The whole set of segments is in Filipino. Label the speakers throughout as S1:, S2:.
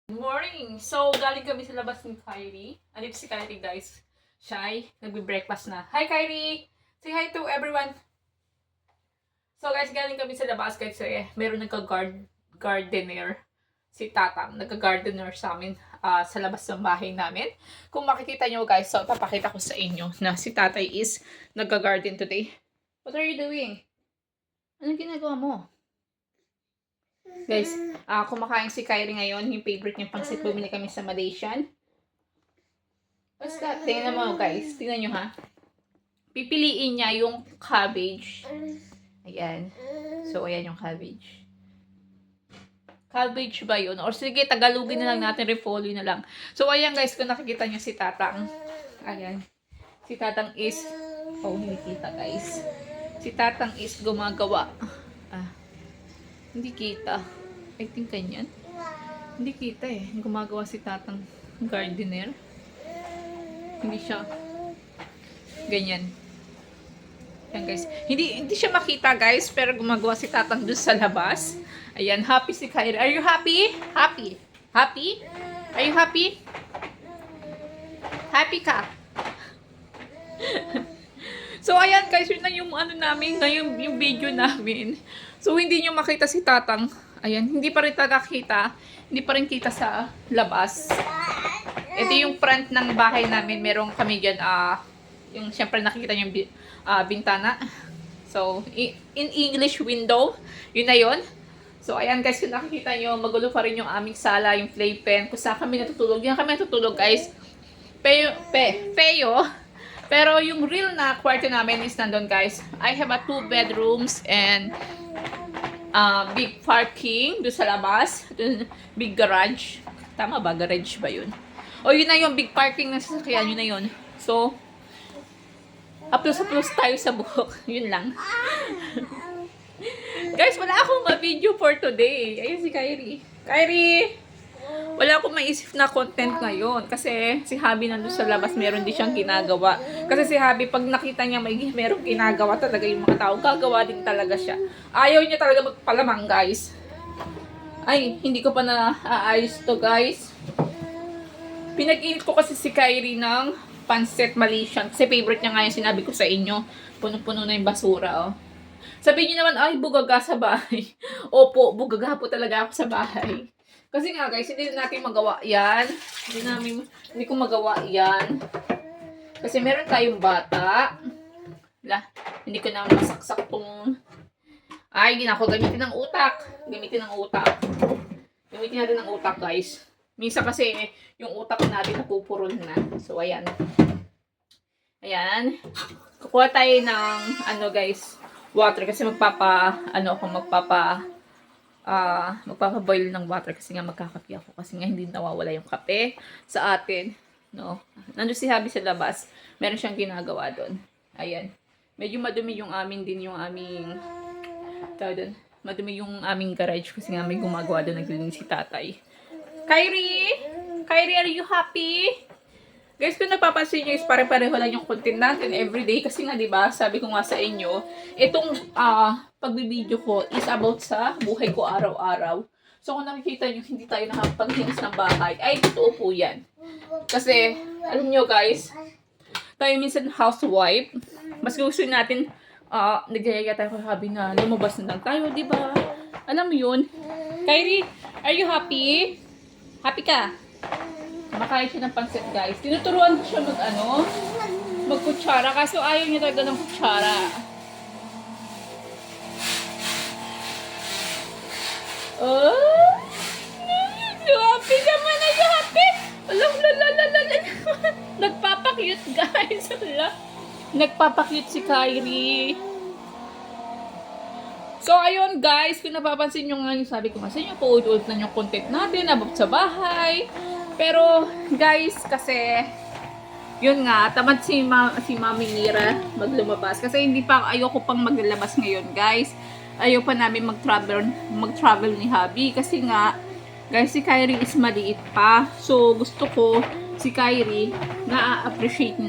S1: Morning! So, galing kami sa labas ni Kyrie. Andito si Kyrie, guys. Shy. Nagbe-breakfast na. Hi, Kyrie! Say hi to everyone! So, guys, galing kami sa labas kasi meron nagka-gardener. Si Tatang. Nagka-gardener sa amin sa labas ng bahay namin. Kung makikita nyo, guys, so, papakita ko sa inyo na si Tatay is nagka-garden today. What are you doing? Anong ginagawa mo? Guys, kumakain si Kyrie ngayon. Yung favorite niyang pangsit, bumili kami sa Malaysian. What's that? Tingnan mo, guys. Tingnan nyo, ha? Pipiliin niya yung cabbage. Ayan. So, ayan yung cabbage. Cabbage ba yun? Or sige, Tagalogin na lang natin. Repolyo na lang. So, ayan, guys. Kung nakikita nyo si Tatang. Ayan. Si Tatang is... Oh, hindi kita, guys. Si Tatang is gumagawa. Hindi kita. I think ganyan. Hindi kita eh. Gumagawa si Tatang gardener. Hindi siya ganyan. Yan guys. Hindi siya makita guys, pero gumagawa si Tatang dun sa labas. Ayan, happy si Kyrie. Are you happy? Happy? Happy? Are you happy? Happy ka? So, ayan guys, yun na yung ano namin, yung video namin. So, hindi nyo makita si Tatang. Ayan, hindi pa rin kita. Hindi pa rin kita sa labas. Ito yung front ng bahay namin. Meron kami dyan, yung syempre nakikita nyo yung bintana. So, in English, window. Yun na yun. So, ayan guys, kung nakikita nyo, magulo pa rin yung aming sala, yung playpen. Kung saan kami natutulog. Yan kami natutulog guys. Peyo. Pero yung real na kwarto namin is nandun guys. I have a 2 bedrooms and big parking doon sa labas. Big garage. Tama ba? Garage ba yun? O yun na yung big parking ng sasakyan. Yun na yun. So, aplos tayo sa buhok. Yun lang. Guys, wala akong ma-video for today. Ayun si Kyrie. Kyrie! Wala akong maisip na content ngayon. Kasi si Habi nandun sa labas, meron din siyang ginagawa. Kasi si Habi, pag nakita niya meron ginagawa talaga yung mga tao, gagawa din talaga siya. Ayaw niya talaga magpalamang, guys. Ay, hindi ko pa na-aayos to, guys. Pinag-init ko kasi si Kyrie ng pancit Malaysian. Kasi favorite niya nga yung sinabi ko sa inyo. Puno-puno na yung basura, oh. Sabihin niyo naman, ay, bugaga sa bahay. Opo, bugaga po talaga ako sa bahay. Kasi nga guys, hindi natin magawa yan. Hindi ko magawa yan. Kasi meron tayong bata. Hindi ko na masaksak tong... Ay, gamitin ng utak. Gamitin natin ng utak guys. Minsan kasi yung utak natin napupuron na. So, ayan. Ayan. Kukuha tayo ng guys, water. Kasi magpapaboil ng water kasi nga magkakape ako kasi nga hindi nawawala yung kape sa atin, no. Nandun si Habi sa labas, meron siyang ginagawa doon. Ayan, medyo madumi yung madumi yung aming garage kasi nga may gumagawa doon, naglilinis si Tatay. Kyrie, are you happy? Guys, kung napapansin nyo is pare-pareho lang yung content natin everyday. Kasi nga, diba, sabi ko nga sa inyo, itong pagbibideo ko is about sa buhay ko araw-araw. So, kung nakikita nyo, hindi tayo nakapaglinis ng bahay, ay, totoo po yan. Kasi, alam nyo guys, tayo minsan housewife, mas gusto natin, nagyayaya tayo kay Habi na lumabas na lang tayo, diba? Alam mo yun? Kyrie, are you happy? Happy ka? Kumakain siya ng pansit guys. Tinuturuan ko siya magkutsara. Kaso ayaw niya talaga ng kutsara. Oh! Happy naman na siya, happy! Alam, nagpapakyut guys. Nagpapakyut si Kyrie. So, ayun guys. Kung napapansin nyo nga yung sabi ko nga sa inyo, paulit-ulit na yung content natin about sa bahay. Pero, guys, kasi, yun nga, tamad si Mami Mira maglumabas. Kasi ayoko pang maglalabas ngayon, guys. Ayaw pa namin mag-travel ni Habi. Kasi nga, guys, si Kyrie is maliit pa. So, gusto ko, si Kyrie, na-appreciate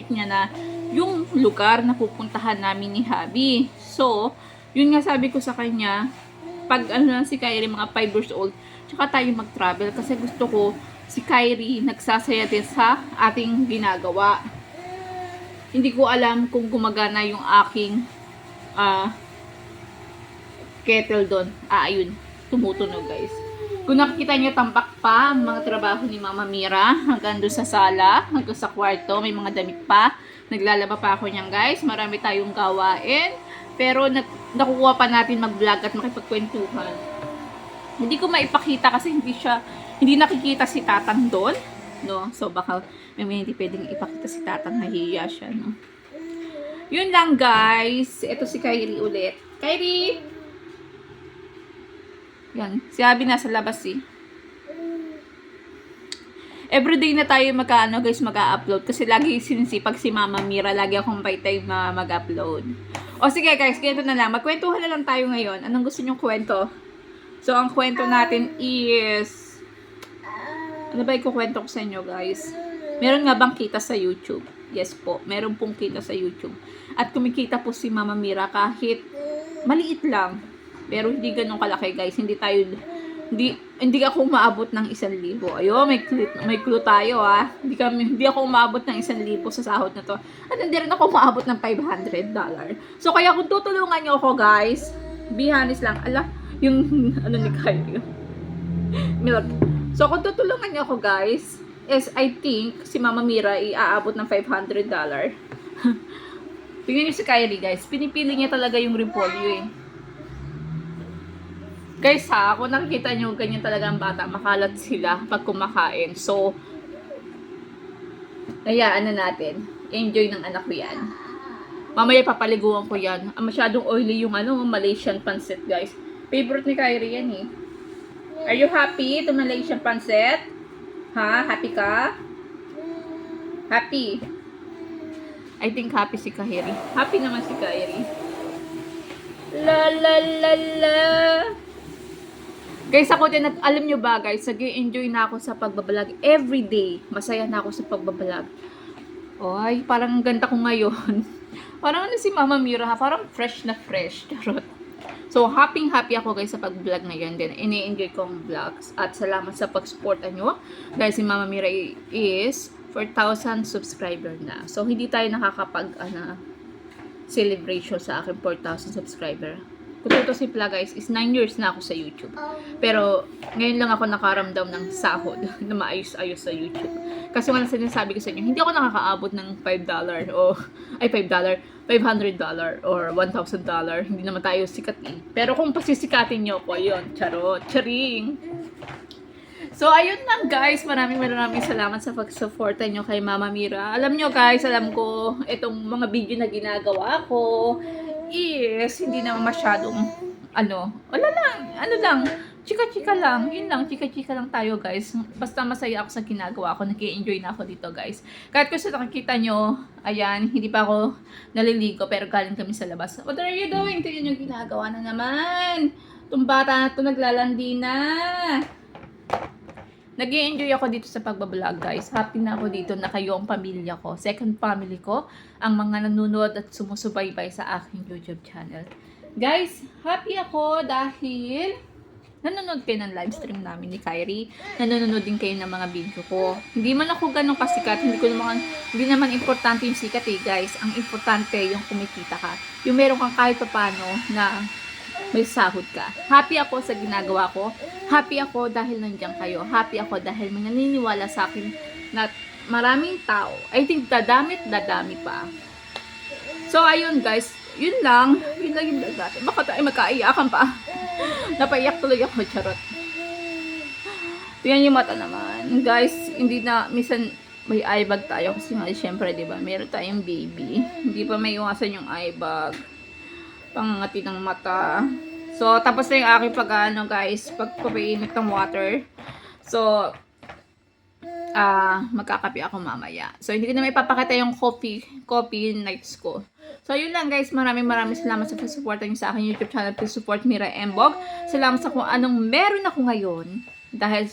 S1: niya na yung lugar na pupuntahan namin ni Habi. So, yun nga sabi ko sa kanya, pag si Kyrie, mga 5 years old, tsaka tayo mag-travel kasi gusto ko si Kyrie nagsasaya din sa ating ginagawa. Hindi ko alam kung gumagana yung aking kettle doon. Ayun, tumutunog guys. Kung nakikita nyo, tambak pa ang mga trabaho ni Mama Mira hanggang doon sa sala, hanggang sa kwarto, may mga damit pa. Naglalaba pa ako niyan guys. Marami tayong gawain. Pero nakukuha pa natin mag-vlog at makipagkwentuhan. Hindi ko maipakita kasi hindi nakikita si Tatang doon, no? So baka may hindi pwedeng ipakita si Tatang, nahihiya siya, no? Yun lang guys. Ito si Kyrie ulit. Kyrie! Yan, si Abby nasa labas eh. Everyday na tayo guys, mag-upload kasi lagi sinisipag si Mama Mira, lagi akong by time mag-upload. O sige guys, ganito na lang. Magkwentuhan na lang tayo ngayon. Anong gusto nyong kwento? So, ang kwento natin is... Ano ba ikukwento ko sa inyo, guys? Meron nga bang kita sa YouTube? Yes po, meron pong kita sa YouTube. At kumikita po si Mama Mira kahit maliit lang. Pero hindi ganun kalaki, guys. Hindi ako umaabot ng 1,000. Ayo, may clue tayo, ha. Hindi ako umaabot ng 1,000 sa sahod na to. At hindi rin ako umaabot ng $500. So, kaya kung tutulungan niyo ako, guys, be honest lang. Yung ano ni Kyrie. Milk. So, kung tutulungan niyo ako, guys, is I think si Mama Mira iaabot ng $500. Tingnan niyo si Kyrie, guys. Pinipili niya talaga yung repolyo, eh. Guys, kung nakikita nyo, ganyan talaga ang bata. Makalat sila pag kumakain. So, hayaan na natin. Enjoy ng anak ko yan. Mamaya papaliguan ko yan. Masyadong oily yung Malaysian pancit, guys. Favorite ni Kyrie yan, eh. Are you happy to Malaysian pancit? Ha? Happy ka? Happy? I think happy si Kyrie. Happy naman si Kyrie. La la la la. Guys, ako din, alam nyo ba guys, nag-enjoy na ako sa pagbablog everyday. Masaya na ako sa pagbablog. Ay, parang ganda ko ngayon. Parang si Mama Mira, parang fresh na fresh. So, happy ako guys sa pag-vlog ngayon din. Ini-enjoy ko ang vlogs. At salamat sa pag-support nyo. Guys, si Mama Mira is 4,000 subscriber na. So, hindi tayo nakakapag celebration sa akin 4,000 subscriber. Kung tutusin pala guys, is 9 years na ako sa YouTube. Pero, ngayon lang ako nakaramdam ng sahod na maayos-ayos sa YouTube. Kasi wala sinasabi ko sa inyo, hindi ako nakakaabot ng $5 o, $500 or $1,000. Hindi naman tayo sikat eh. Pero kung pasisikatin nyo ko, yun, charot, charing. So, ayun lang guys. Maraming salamat sa pag-supporta nyo kay Mama Mira. Alam nyo guys, alam ko, itong mga video na ginagawa ko, is hindi naman masyadong wala lang, chika-chika lang, yun lang, chika-chika lang tayo guys, basta masaya ako sa ginagawa ko, nag-i-enjoy na ako dito guys, kahit kung sa nakikita nyo, ayan, hindi pa ako naliligo, pero galing kami sa labas. What are you doing? Tingnan yung ginagawa na naman, itong bata na to naglalandi na. Nag-i-enjoy ako dito sa pagbablog guys. Happy na ako dito na kayo ang pamilya ko. Second family ko. Ang mga nanonood at sumusubaybay sa aking YouTube channel. Guys, happy ako dahil nanonood kayo ng live stream namin ni Kyrie. Nanonood din kayo ng mga video ko. Hindi man ako ganun kasikat. Hindi naman importante yung sikat eh guys. Ang importante yung kumikita ka. Yung meron kang kahit papano na may sahod ka. Happy ako sa ginagawa ko. Happy ako dahil nandiyan kayo. Happy ako dahil may naniniwala sa akin na maraming tao. I think dadami pa. So, ayun guys. Yun lang yung vlog natin. Baka tayo magkaiyakan pa. Napaiyak tuloy ako, charot. Tingnan yung mata naman. Guys, hindi na, minsan may eye bag tayo kasi nga, syempre, diba, meron tayong baby. Hindi pa may iwasan yung eye bag. Pangangati ng mata. So, tapos na yung aking guys, pagpapainit ng water. So, magkakape ako mamaya. So, hindi ko na may papakita yung coffee nights ko. So, yun lang guys. Maraming salamat sa pag-support nyo sa aking YouTube channel. Please support Mira Embog. Salamat sa kung anong meron ako ngayon. Dahil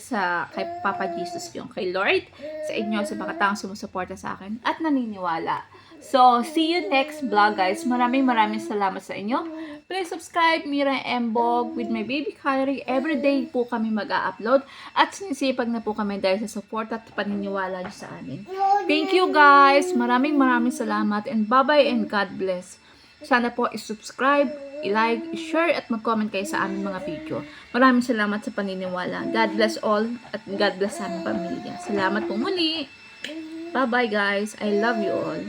S1: kay Papa Jesus yung kay Lord. Sa inyo, sa mga taong sumusuporta sa akin. At naniniwala. So, see you next vlog guys. Maraming salamat sa inyo. Please subscribe Mira Embog with my baby Kyrie. Everyday po kami mag-a-upload at sinisipag na po kami dahil sa support at paniniwala niyo sa amin. Thank you guys! Maraming salamat and bye-bye and God bless. Sana po i-subscribe, i-like, i-share at mag-comment kayo sa aming mga video. Maraming salamat sa paniniwala. God bless all at God bless sa aming pamilya. Salamat po muli! Bye-bye guys! I love you all!